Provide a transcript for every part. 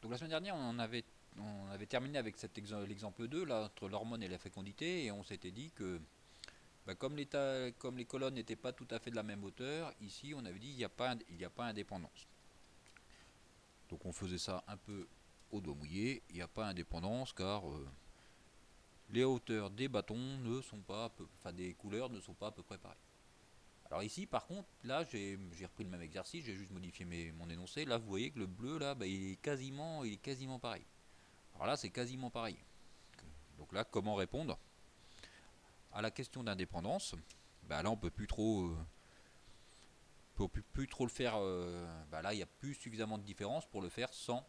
Donc la semaine dernière, on avait terminé avec l'exemple 2, là, entre l'hormone et la fécondité, et on s'était dit que bah, comme les colonnes n'étaient pas tout à fait de la même hauteur, ici on avait dit il n'y a pas indépendance. Donc on faisait ça un peu au doigt mouillé, il n'y a pas indépendance car les hauteurs des bâtons ne sont pas, enfin des couleurs ne sont pas à peu près pareilles. Alors ici par contre, là j'ai repris le même exercice, j'ai juste modifié mon énoncé, là vous voyez que le bleu là, bah, il est quasiment pareil. Alors là c'est quasiment pareil. Donc là comment répondre à la question d'indépendance? Bah là on peut plus trop plus trop le faire, bah là il n'y a plus suffisamment de différence pour le faire sans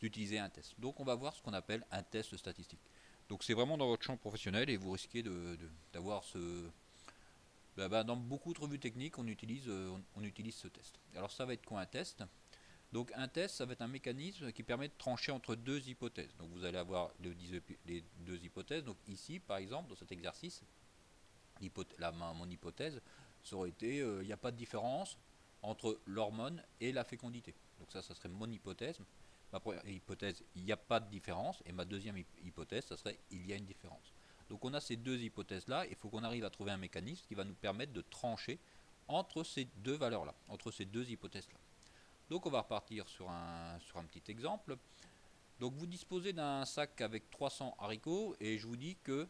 utiliser un test. Donc on va voir ce qu'on appelle un test statistique. Donc c'est vraiment dans votre champ professionnel et vous risquez d'avoir ce... dans beaucoup de revues techniques on utilise ce test. Alors ça va être quoi un test? Donc un test ça va être un mécanisme qui permet de trancher entre deux hypothèses. Donc vous allez avoir les deux hypothèses. Donc ici par exemple dans cet exercice, mon hypothèse ça aurait été il n'y a pas de différence entre l'hormone et la fécondité. Donc ça serait mon hypothèse. Ma première hypothèse, il n'y a pas de différence. Et ma deuxième hypothèse, ça serait il y a une différence. Donc on a ces deux hypothèses-là. Il faut qu'on arrive à trouver un mécanisme qui va nous permettre de trancher entre ces deux valeurs-là, entre ces deux hypothèses-là. Donc on va repartir sur un petit exemple. Donc vous disposez d'un sac avec 300 haricots et je vous dis que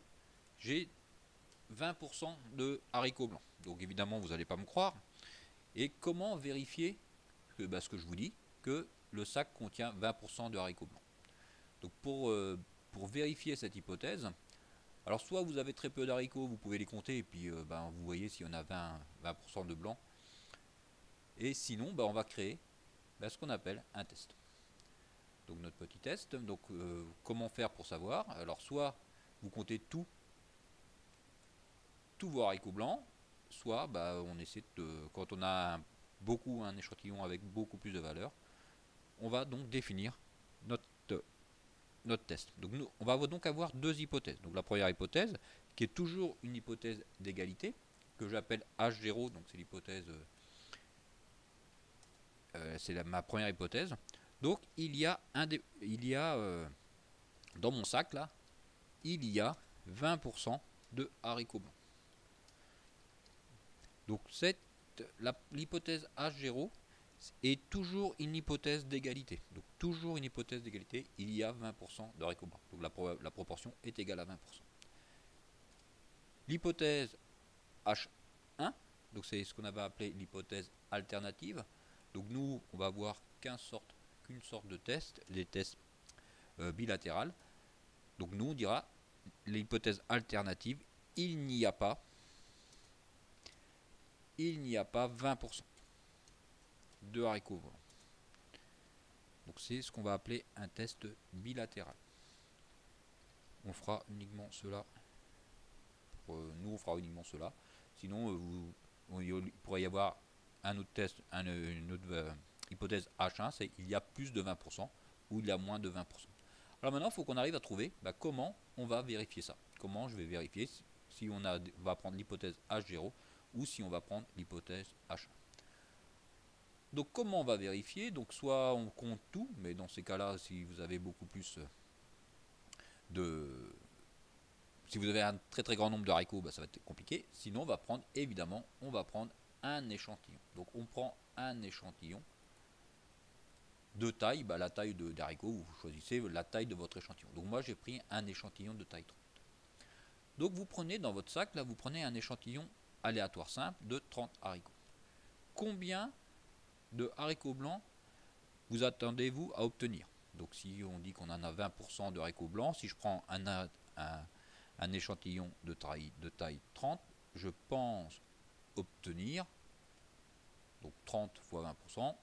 j'ai 20% de haricots blancs. Donc évidemment vous n'allez pas me croire. Et comment vérifier ce que je vous dis, que le sac contient 20% de haricots blancs? Donc pour vérifier cette hypothèse, alors soit vous avez très peu d'haricots, vous pouvez les compter et puis vous voyez s'il y en a 20% de blanc. Et sinon on va créer ce qu'on appelle un test. Donc notre petit test, donc comment faire pour savoir? Alors soit vous comptez tous vos haricots blancs, soit on essaie de, quand on a un échantillon avec beaucoup plus de valeur, on va donc définir notre, notre test. Donc nous, on va donc avoir deux hypothèses. Donc la première hypothèse, qui est toujours une hypothèse d'égalité, que j'appelle H0, donc c'est l'hypothèse, ma première hypothèse. Donc il y a, dans mon sac là, il y a 20% de haricots blancs. Donc l'hypothèse H0 est toujours une hypothèse d'égalité. Donc toujours une hypothèse d'égalité, il y a 20% de haricots blancs. Donc la proportion est égale à 20%. L'hypothèse H1, donc c'est ce qu'on avait appelé l'hypothèse alternative. Donc nous, on va avoir qu'une sorte de test, les tests bilatérales. Donc nous, on dira l'hypothèse alternative, il n'y a pas 20% de haricots blancs. Donc c'est ce qu'on va appeler un test bilatéral. On fera uniquement cela. Nous, on fera uniquement cela. Sinon, il pourrait y avoir un autre test, une autre hypothèse H1, c'est il y a plus de 20% ou il y a moins de 20%. Alors maintenant, il faut qu'on arrive à trouver comment on va vérifier ça. Comment je vais vérifier si on va prendre l'hypothèse H0 ou si on va prendre l'hypothèse H1. Donc comment on va vérifier? Donc soit on compte tout, mais dans ces cas-là, si vous avez beaucoup plus de... Si vous avez un très très grand nombre de haricots, ça va être compliqué. Sinon, on va prendre un échantillon. Donc on prend un échantillon de taille, la taille d'haricots, vous choisissez la taille de votre échantillon. Donc moi j'ai pris un échantillon de taille 30. Donc vous prenez dans votre sac, là vous prenez un échantillon aléatoire simple de 30 haricots. Combien de haricots blancs vous attendez-vous à obtenir? Donc si on dit qu'on en a 20% de haricots blancs, si je prends un échantillon de taille 30, je pense obtenir, donc 30 fois 20%,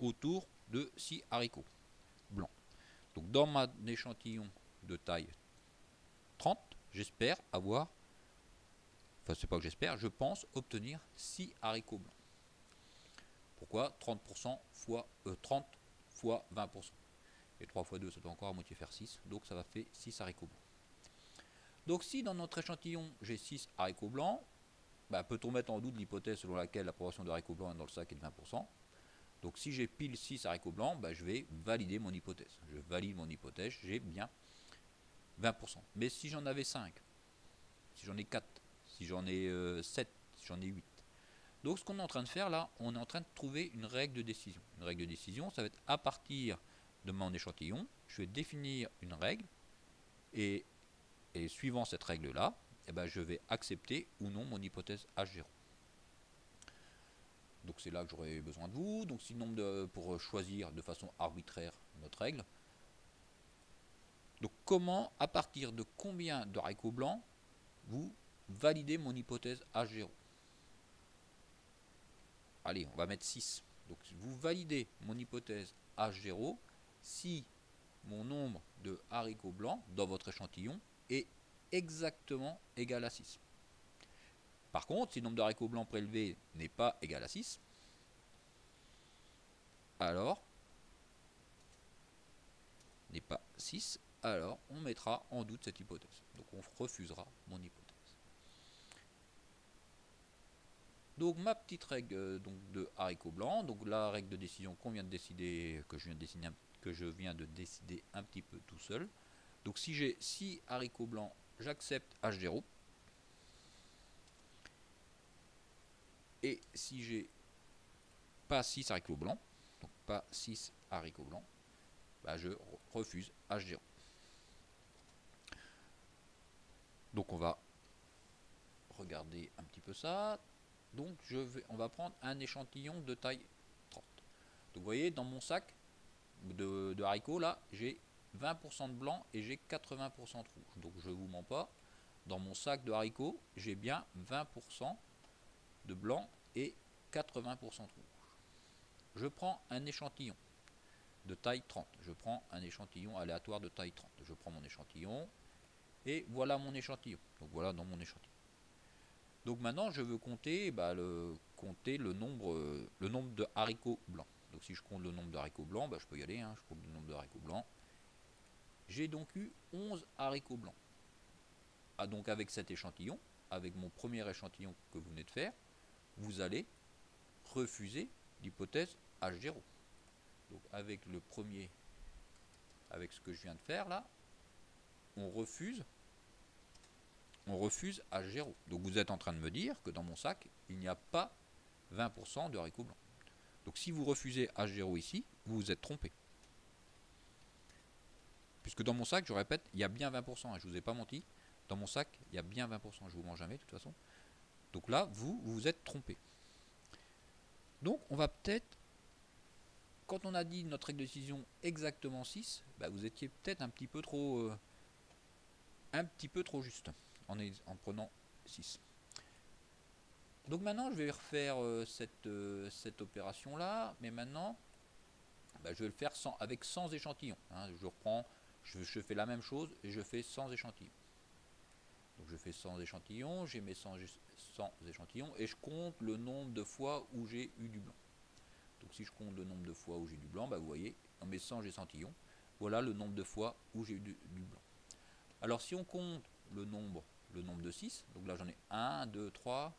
autour de 6 haricots blancs. Donc dans mon échantillon de taille 30, j'espère avoir, enfin c'est pas que j'espère, je pense obtenir 6 haricots blancs. Pourquoi 30% fois 30 fois 20%. Et 3 fois 2, ça doit encore à moitié faire 6, donc ça va faire 6 haricots blancs. Donc si dans notre échantillon j'ai 6 haricots blancs, peut-on mettre en doute l'hypothèse selon laquelle la proportion de haricots blancs dans le sac est de 20%? Donc si j'ai pile 6 haricots blancs, bah, je vais valider mon hypothèse. Je valide mon hypothèse, j'ai bien 20%. Mais si j'en avais 5, si j'en ai 4, si j'en ai 7, si j'en ai 8. Donc ce qu'on est en train de faire là, on est en train de trouver une règle de décision. Une règle de décision, ça va être à partir de mon échantillon, je vais définir une règle et suivant cette règle là, eh ben, je vais accepter ou non mon hypothèse H0. Donc c'est là que j'aurai besoin de vous. Donc si le nombre pour choisir de façon arbitraire notre règle. Donc comment, à partir de combien de haricots blancs, vous validez mon hypothèse H0? Allez, on va mettre 6. Donc vous validez mon hypothèse H0 si mon nombre de haricots blancs dans votre échantillon est exactement égal à 6. Par contre, si le nombre de haricots blancs prélevés n'est pas égal à 6, alors n'est pas 6, alors on mettra en doute cette hypothèse. Donc on refusera mon hypothèse. Donc ma petite règle de haricots blancs, donc la règle de décision qu'on vient de décider, que je viens de décider un petit peu tout seul. Donc si j'ai 6 haricots blancs, j'accepte H0. Et si j'ai pas 6 haricots blancs, donc pas 6 haricots blancs, bah je refuse H0. Donc on va regarder un petit peu ça. Donc on va prendre un échantillon de taille 30. Donc vous voyez, dans mon sac de haricots, là, j'ai 20% de blanc et j'ai 80% de rouge. Donc je ne vous mens pas, dans mon sac de haricots, j'ai bien 20% de blanc et 80% de rouge. Je prends un échantillon de taille 30. Je prends un échantillon aléatoire de taille 30. Je prends mon échantillon et voilà mon échantillon. Donc voilà dans mon échantillon. Donc maintenant je veux compter, le nombre de haricots blancs. Donc si je compte le nombre de haricots blancs, je peux y aller, je compte le nombre de haricots blancs. J'ai donc eu 11 haricots blancs. Ah, donc avec cet échantillon, avec mon premier échantillon que vous venez de faire, vous allez refuser l'hypothèse H0. Donc avec le premier, avec ce que je viens de faire là, on refuse H0. Donc vous êtes en train de me dire que dans mon sac, il n'y a pas 20% de haricots blancs. Donc si vous refusez H0 ici, vous vous êtes trompé. Puisque dans mon sac, je répète, il y a bien 20%, je ne vous ai pas menti. Dans mon sac, il y a bien 20%, je ne vous mens jamais de toute façon. Donc là, vous vous êtes trompé. Donc on va peut-être, quand on a dit notre règle de décision exactement 6, vous étiez peut-être un petit peu trop juste en prenant 6. Donc maintenant je vais refaire cette opération là, mais maintenant je vais le faire avec 100 échantillons. Je fais la même chose et je fais 100 échantillons. Donc je fais 100 échantillons, j'ai mes 100 échantillons et je compte le nombre de fois où j'ai eu du blanc. Donc si je compte le nombre de fois où j'ai du blanc, vous voyez, dans mes 100 échantillons, voilà le nombre de fois où j'ai eu du blanc. Alors si on compte le nombre de 6, donc là j'en ai 1, 2, 3,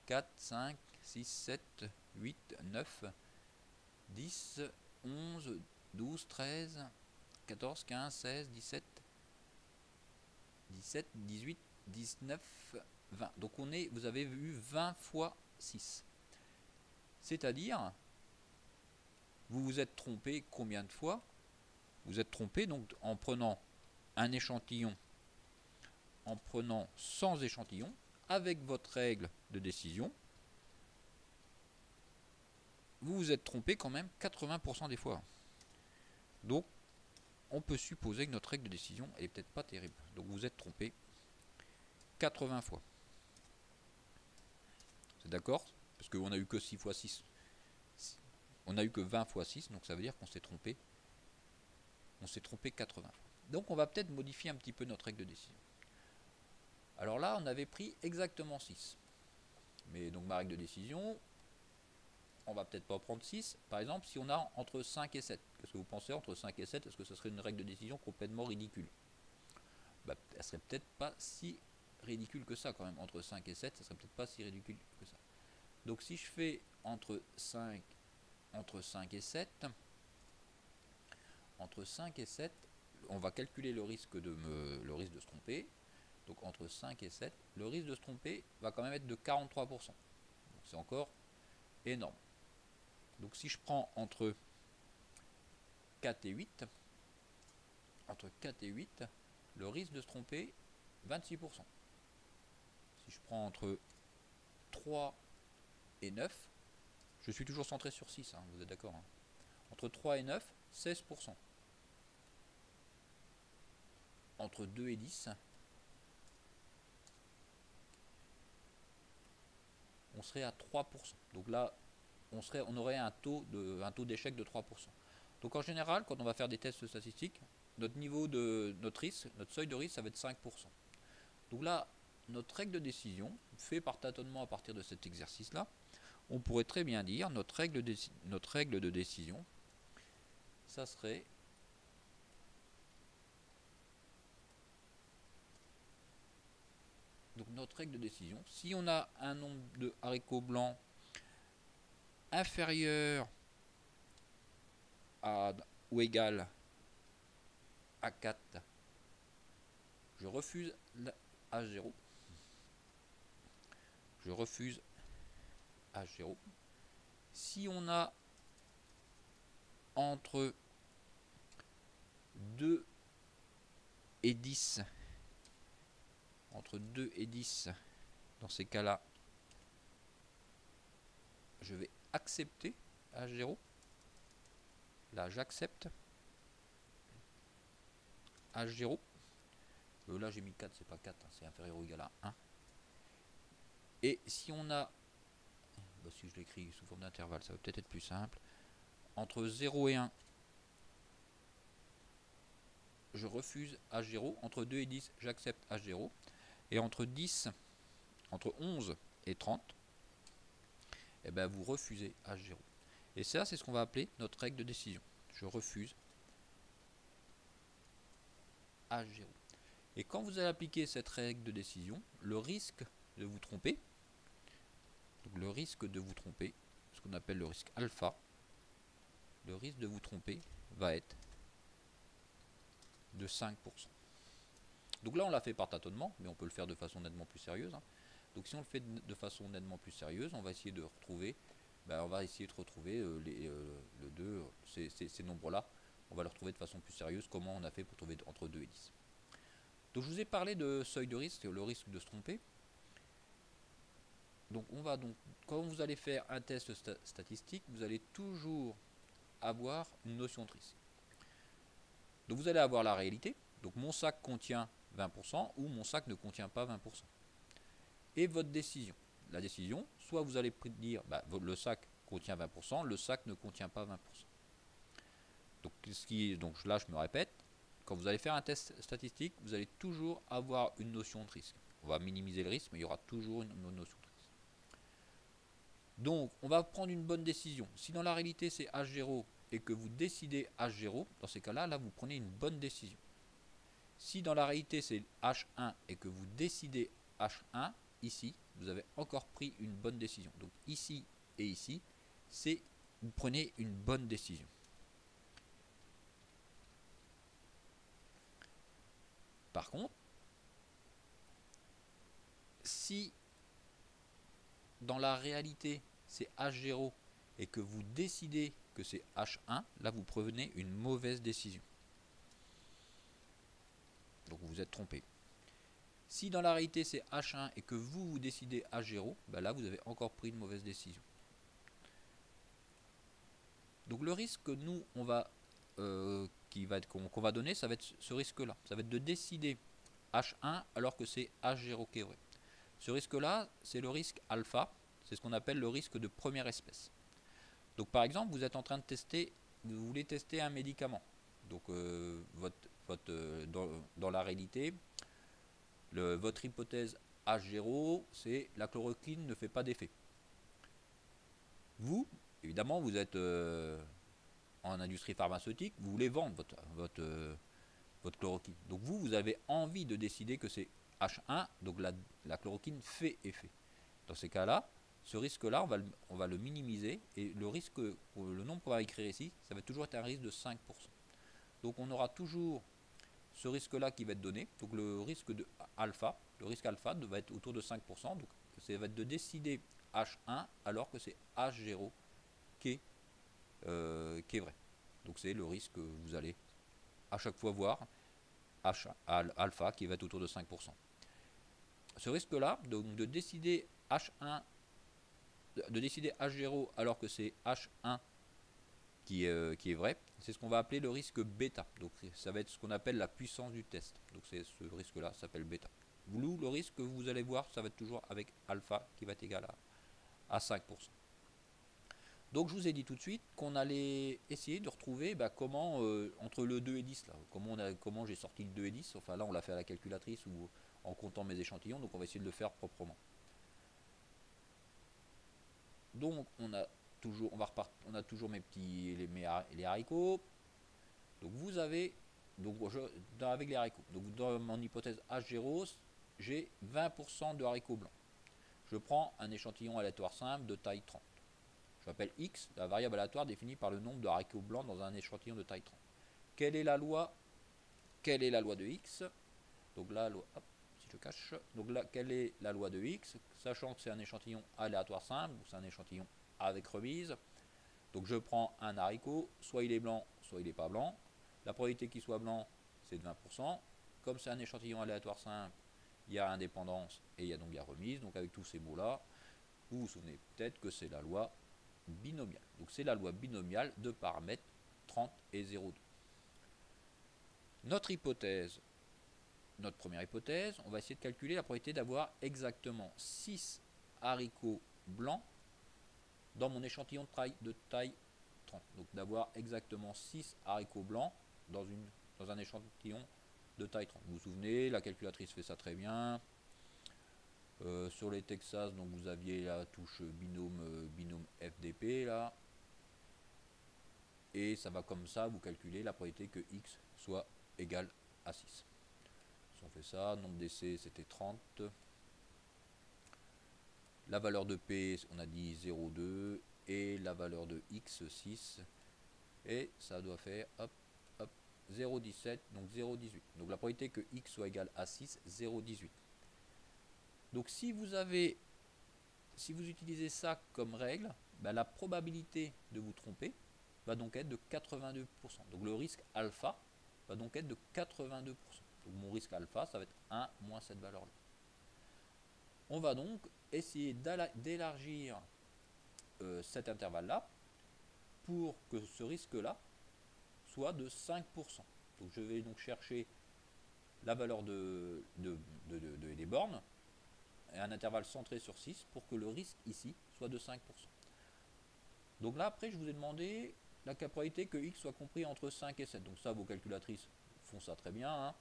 4, 5, 6, 7, 8, 9, 10, 11, 12, 13, 14, 15, 16, 17, 18, 19, 20. Donc vous avez vu 20 fois 6. C'est-à-dire, vous vous êtes trompé combien de fois? Vous êtes trompé donc en prenant un échantillon, en prenant 100 échantillons, avec votre règle de décision, vous vous êtes trompé quand même 80% des fois. Donc, on peut supposer que notre règle de décision est peut-être pas terrible. Donc, vous êtes trompé 80 fois. C'est d'accord? Parce qu'on n'a eu que 6 fois 6. On n'a eu que 20 fois 6, donc ça veut dire qu'on s'est trompé. On s'est trompé 80 fois. Donc, on va peut-être modifier un petit peu notre règle de décision. Alors là, on avait pris exactement 6. Mais donc, ma règle de décision, on va peut-être pas prendre 6. Par exemple, si on a entre 5 et 7. Qu'est-ce que vous pensez entre 5 et 7? Est-ce que ce serait une règle de décision complètement ridicule? Elle serait peut-être pas si ridicule que ça quand même. Entre 5 et 7, ça serait peut-être pas si ridicule que ça. Donc si je fais entre 5 entre 5 et 7. Entre 5 et 7, on va calculer le risque de se tromper. Donc entre 5 et 7, le risque de se tromper va quand même être de 43%. C'est encore énorme. Donc si je prends entre 4 et 8, le risque de se tromper, 26%. Si je prends entre 3 et 9, je suis toujours centré sur 6, hein, vous êtes d'accord, hein. Entre 3 et 9, 16%. Entre 2 et 10, on serait à 3%. Donc là, on aurait un taux d'échec de 3%. Donc en général, quand on va faire des tests statistiques, notre seuil de risque, ça va être 5%. Donc là, notre règle de décision, fait par tâtonnement à partir de cet exercice-là, on pourrait très bien dire, notre règle de décision, ça serait donc notre règle de décision, si on a un nombre de haricots blancs inférieur à ou égal à 4, je refuse H0. Je refuse H0. Si on a entre 2 et 10, dans ces cas-là, je vais accepter H0. Là, j'accepte H0. Là, j'ai mis 4, c'est pas 4, hein, c'est inférieur ou égal à 1. Et si on a, si je l'écris sous forme d'intervalle, ça va peut-être être plus simple. Entre 0 et 1, je refuse H0. Entre 2 et 10, j'accepte H0. Et entre 11 et 30, eh ben, vous refusez H0. Et ça, c'est ce qu'on va appeler notre règle de décision. Je refuse H0. Et quand vous allez appliquer cette règle de décision, le risque de vous tromper, donc le risque de vous tromper, ce qu'on appelle le risque alpha, le risque de vous tromper va être de 5%. Donc là, on l'a fait par tâtonnement, mais on peut le faire de façon nettement plus sérieuse, hein. Donc si on le fait de façon nettement plus sérieuse, on va essayer de retrouver, ces nombres-là. On va les retrouver de façon plus sérieuse, comment on a fait pour trouver entre 2 et 10. Donc je vous ai parlé de seuil de risque, le risque de se tromper. Donc quand vous allez faire un test statistique, vous allez toujours avoir une notion de risque. Donc vous allez avoir la réalité, donc mon sac contient 20% ou mon sac ne contient pas 20%. Et votre décision. La décision, soit vous allez dire le sac contient 20%, le sac ne contient pas 20%. Donc là je me répète, quand vous allez faire un test statistique, vous allez toujours avoir une notion de risque. On va minimiser le risque, mais il y aura toujours une notion de risque. Donc on va prendre une bonne décision. Si dans la réalité c'est H0 et que vous décidez H0, dans ces cas-là, là vous prenez une bonne décision. Si dans la réalité c'est H1 et que vous décidez H1, ici, vous avez encore pris une bonne décision. Donc ici et ici, vous prenez une bonne décision. Par contre, si dans la réalité c'est H0 et que vous décidez que c'est H1, là vous prenez une mauvaise décision. Donc vous vous êtes trompé. Si dans la réalité c'est H1 et que vous décidez H0, là vous avez encore pris une mauvaise décision. Donc le risque que nous qu'on va donner, ça va être ce risque-là. Ça va être de décider H1 alors que c'est H0 qui est vrai. Ce risque-là, c'est le risque alpha. C'est ce qu'on appelle le risque de première espèce. Donc par exemple, vous êtes en train de vous voulez tester un médicament. Donc dans la réalité, votre hypothèse H0, c'est la chloroquine ne fait pas d'effet. Vous, évidemment, vous êtes en industrie pharmaceutique, vous voulez vendre votre chloroquine. Donc vous avez envie de décider que c'est H1, donc la chloroquine fait effet. Dans ces cas-là, Ce risque-là, on va le minimiser, et le risque, le nombre qu'on va écrire ici, ça va toujours être un risque de 5%. Donc on aura toujours ce risque-là qui va être donné, donc le risque alpha va être autour de 5%, donc ça va être de décider H1 alors que c'est H0 qui est vrai. Donc c'est le risque que vous allez à chaque fois voir, alpha qui va être autour de 5%. Ce risque-là, donc de décider H1, de décider H0 alors que c'est H1 qui est vrai, c'est ce qu'on va appeler le risque bêta. Donc ça va être ce qu'on appelle la puissance du test. Donc c'est ce risque-là s'appelle bêta. Le risque que vous allez voir, ça va être toujours avec alpha qui va être égal à 5%. Donc je vous ai dit tout de suite qu'on allait essayer de retrouver comment, entre le 2 et 10, là, comment j'ai sorti le 2 et 10, enfin là on l'a fait à la calculatrice ou en comptant mes échantillons, donc on va essayer de le faire proprement. Donc on a toujours, on a toujours mes petits, les haricots. Donc vous avez, avec les haricots, donc dans mon hypothèse H0, j'ai 20% de haricots blancs. Je prends un échantillon aléatoire simple de taille 30. Je m'appelle X, la variable aléatoire définie par le nombre de haricots blancs dans un échantillon de taille 30. Quelle est la loi de X? Donc là, hop, si je cache, donc là, quelle est la loi de X? Sachant que c'est un échantillon aléatoire simple, c'est un échantillon avec remise. Donc je prends un haricot, soit il est blanc, soit il n'est pas blanc. La probabilité qu'il soit blanc, c'est de 20%. Comme c'est un échantillon aléatoire simple, il y a indépendance et il y a remise. Donc avec tous ces mots-là, vous vous souvenez peut-être que c'est la loi binomiale. Donc c'est la loi binomiale de paramètres 30 et 0,2. Notre première hypothèse, on va essayer de calculer la probabilité d'avoir exactement 6 haricots blancs dans mon échantillon de taille 30. Donc d'avoir exactement 6 haricots blancs dans un échantillon de taille 30. Vous vous souvenez, la calculatrice fait ça très bien. Sur les Texas, donc vous aviez la touche binôme FDP là. Et ça va comme ça, vous calculez la probabilité que X soit égal à 6. Si on fait ça, nombre d'essais c'était 30. La valeur de P, on a dit 0,2 et la valeur de X 6. Et ça doit faire 0,17, donc 0,18. Donc la probabilité que X soit égal à 6, 0,18. Donc si vous utilisez ça comme règle, la probabilité de vous tromper va donc être de 82%. Donc le risque alpha va donc être de 82%. Donc mon risque alpha, ça va être 1 moins cette valeur-là. On va donc essayer d'élargir cet intervalle-là pour que ce risque-là soit de 5%. Donc je vais donc chercher la valeur des bornes et un intervalle centré sur 6 pour que le risque ici soit de 5%. Donc là, après, je vous ai demandé la probabilité que X soit compris entre 5 et 7. Donc ça, vos calculatrices font ça très bien. Hein.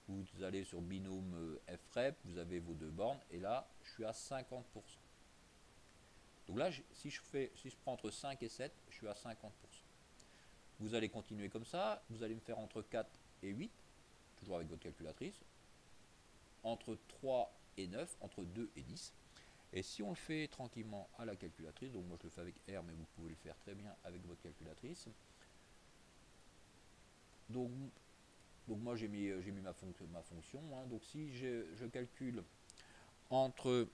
Vous allez sur binôme FREP, vous avez vos deux bornes, et là, je suis à 50%. Donc là, si je prends entre 5 et 7, je suis à 50%. Vous allez continuer comme ça, vous allez me faire entre 4 et 8, toujours avec votre calculatrice, entre 3 et 9, entre 2 et 10. Et si on le fait tranquillement à la calculatrice, donc moi je le fais avec R, mais vous pouvez le faire très bien avec votre calculatrice. Donc moi j'ai mis ma fonction. Hein. Donc si je calcule entre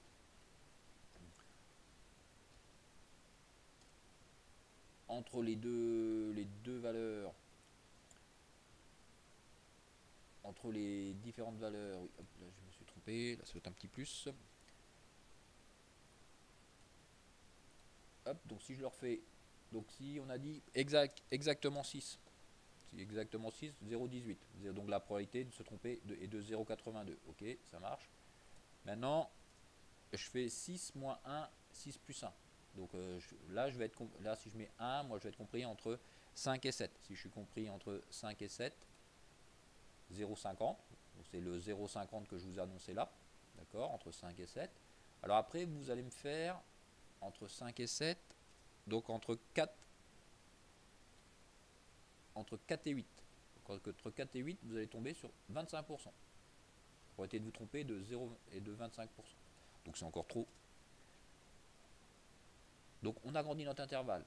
les deux valeurs, entre les différentes valeurs, oui, hop, là je me suis trompé, là ça va être un petit plus. Hop, donc si je leur fais, donc si on a dit exactement 6, exactement 6, 0,18. Donc la probabilité de se tromper est de 0,82. Ok, ça marche. Maintenant, je fais 6 moins 1, 6 plus 1. Donc là, si je mets 1, moi je vais être compris entre 5 et 7. Si je suis compris entre 5 et 7, 0,50. Donc c'est le 0,50 que je vous ai annoncé là. D'accord, entre 5 et 7. Alors après, vous allez me faire entre 5 et 7, donc entre 4 et 8. Donc, entre 4 et 8, vous allez tomber sur 25%. Pour éviter de vous tromper de 0 et de 25%. Donc c'est encore trop. Donc on agrandit notre intervalle.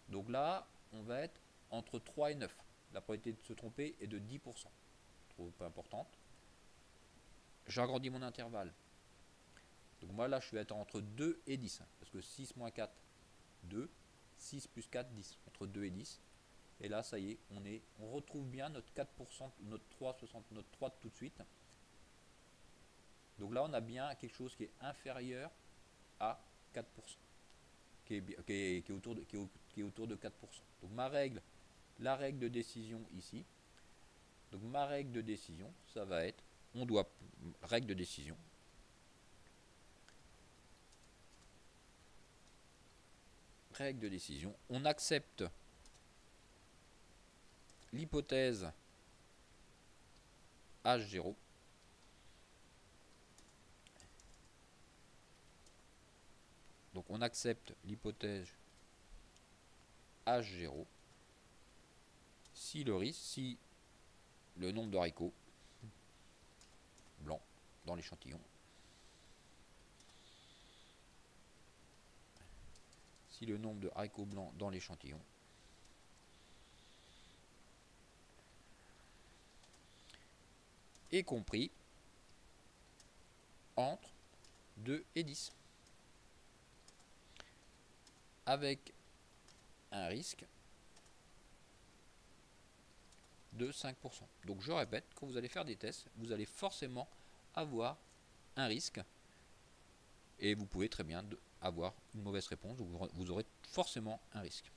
Donc là, on va être entre 3 et 9. La probabilité de se tromper est de 10%. Trop peu importante. J'agrandis mon intervalle. Donc moi là, je vais être entre 2 et 10. Parce que 6 moins 4, 2. 6 plus 4, 10. Entre 2 et 10. Et là, ça y est, on retrouve bien notre 4%, notre 3,60, notre 3 de tout de suite. Donc là, on a bien quelque chose qui est inférieur à 4%, qui est autour de 4%. Donc ma règle, la règle de décision ici, donc ma règle de décision, ça va être, règle de décision, on accepte l'hypothèse H0, donc on accepte l'hypothèse H0 si le nombre de haricots blancs dans l'échantillon, si le nombre de haricots blancs dans l'échantillon est compris entre 2 et 10, avec un risque de 5%. Donc je répète, quand vous allez faire des tests, vous allez forcément avoir un risque, et vous pouvez très bien avoir une mauvaise réponse, donc vous aurez forcément un risque.